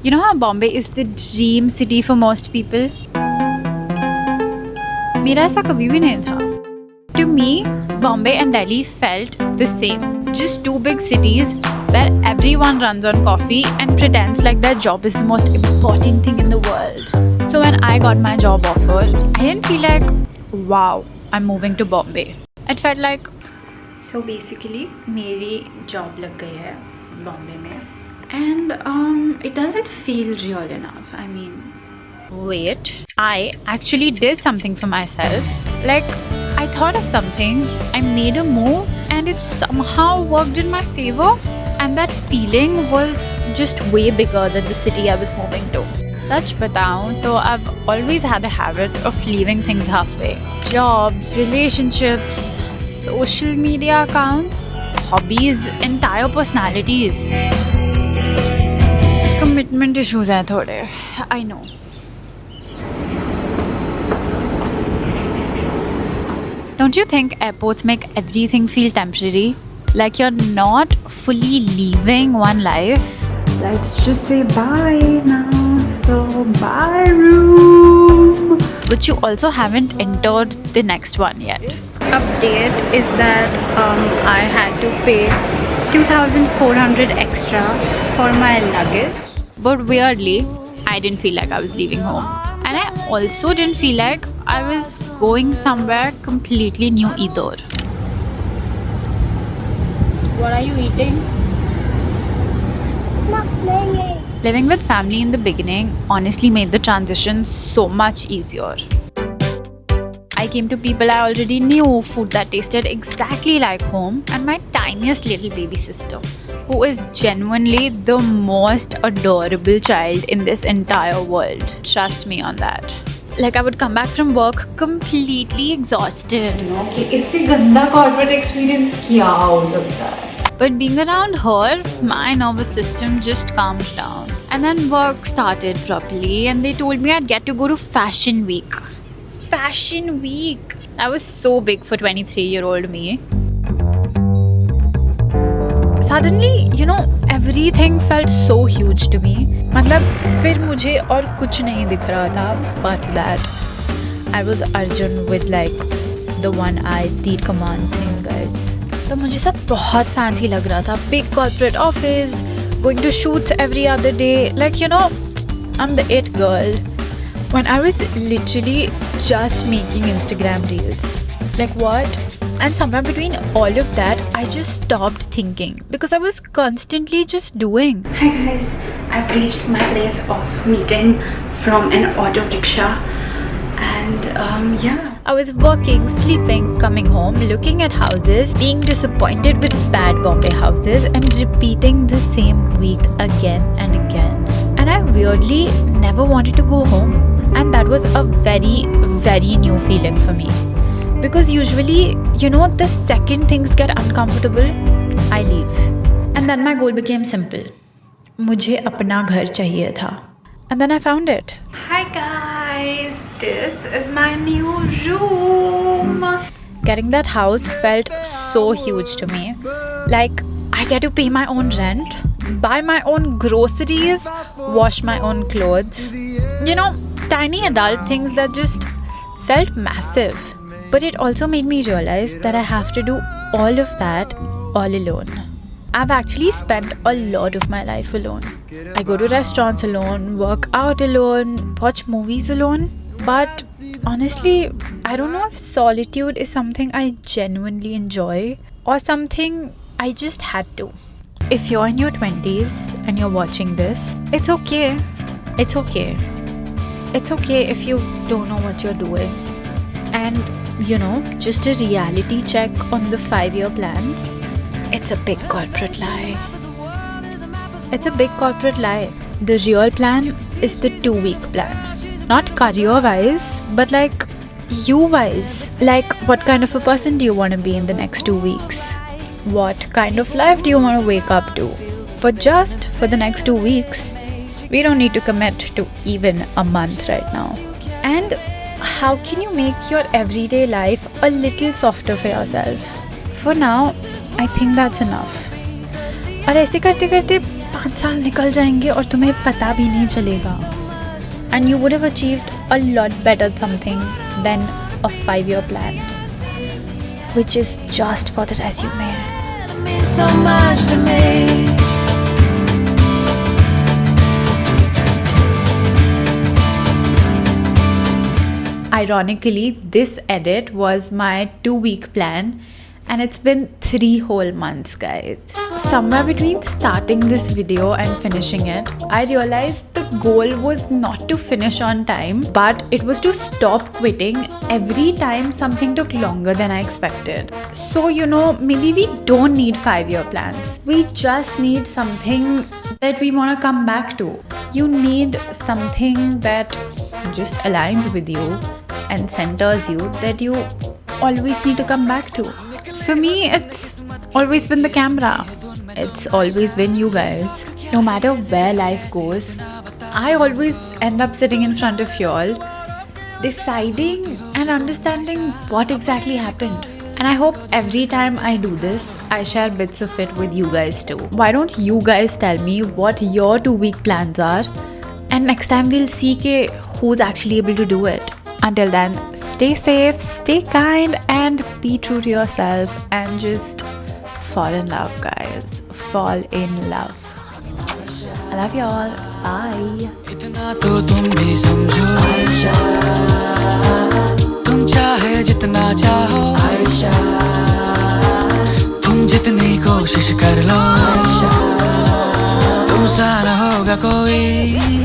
You know how Bombay is the dream city for most people? मेरा ऐसा कभी भी नहीं था. To me, Bombay and Delhi felt the same. Just two big cities where everyone runs on coffee and pretends like their job is the most important thing in the world. So when I got my job offer, I didn't feel like, wow, I'm moving to Bombay. It felt like, so basically, मेरी job लग गई है Bombay में. And it doesn't feel real enough. I mean, wait, I actually did something for myself. Like, I thought of something, I made a move, and it somehow worked in my favor. And that feeling was just way bigger than the city I was moving to. Sach bataun, तो I've always had a habit of leaving things halfway. Jobs, relationships, social media accounts, hobbies, entire personalities. Commitment issues हैं थोड़े. I know. Don't you think airports make everything feel temporary? Like you're not fully leaving one life? Let's just say bye now. So bye room. But you also haven't entered the next one yet. Update is that I had to pay 2,400 extra for my luggage. But weirdly, I didn't feel like I was leaving home. And I also didn't feel like I was going somewhere completely new either. What are you eating? Living with family in the beginning honestly made the transition so much easier. I came to people I already knew, food that tasted exactly like home, and my tiniest little baby sister, who is genuinely the most adorable child in this entire world. Trust me on that. Like, I would come back from work completely exhausted. कि इससे गंदा corporate experience क्या हो सकता है? But being around her, my nervous system just calmed down. And then work started properly, and they told me I'd get to go to Fashion Week. Fashion Week! That was so big for 23-year-old me. Suddenly, you know, everything felt so huge to me. मतलब फिर मुझे और कुछ नहीं दिख रहा था but that. I was Arjun with like the one-eyed Tir Kaman thing, guys. तो मुझे सब बहुत fancy लग रहा था. Big corporate office, going to shoots every other day. Like, you know, I'm the it girl. When I was literally just making Instagram reels. Like what? And somewhere between all of that, I just stopped thinking because I was constantly just doing. Hi guys, I've reached my place of meeting from an auto rickshaw, and yeah. I was working, sleeping, coming home, looking at houses, being disappointed with bad Bombay houses, and repeating the same week again and again. And I weirdly never wanted to go home. And that was a very, very new feeling for me. Because usually, you know, the second things get uncomfortable, I leave. And then my goal became simple. मुझे अपना घर चाहिए था. And then I found it. Hi guys, this is my new room. Getting that house felt so huge to me. Like, I get to pay my own rent, buy my own groceries, wash my own clothes. You know, tiny adult things that just felt massive. But it also made me realize that I have to do all of that all alone. I've actually spent a lot of my life alone. I go to restaurants alone, work out alone, watch movies alone. But honestly, I don't know if solitude is something I genuinely enjoy or something I just had to. If you're in your 20s and you're watching this, it's okay. It's okay. It's okay if you don't know what you're doing. And, you know, just a reality check on the 5-year plan. It's a big corporate lie. It's a big corporate lie. The real plan is the 2-week plan. Not career-wise, but like you-wise. Like, what kind of a person do you want to be in the next 2 weeks? What kind of life do you want to wake up to? But just for the next 2 weeks. We don't need to commit to even a month right now. And how can you make your everyday life a little softer for yourself? For now, I think that's enough. और ऐसे करते करते 5 साल निकल जाएंगे और तुम्हें पता भी नहीं चलेगा. And you would have achieved a lot better something than a 5-year plan, which is just for the resume. So much to me. Ironically, this edit was my 2-week plan, and it's been 3 whole months, guys. Somewhere between starting this video and finishing it, I realized the goal was not to finish on time, but it was to stop quitting every time something took longer than I expected. So, maybe we don't need 5-year plans. We just need something that we want to come back to. You need something that just aligns with you and centers you, that you always need to come back to. For me, it's always been the camera. It's always been you guys. No matter where life goes, I always end up sitting in front of y'all, deciding and understanding what exactly happened. And I hope every time I do this, I share bits of it with you guys too. Why don't you guys tell me what your 2-week plans are? And next time we'll see who's actually able to do it. Until then, stay safe, stay kind, and be true to yourself, and just fall in love, guys. Fall in love. I love y'all. Bye. इतना तो तुम भी समझो आयशा, तुम चाहे जितना चाहो आयशा, तुम जितनी कोशिश कर लो आयशा, तुम सा न होगा कोई.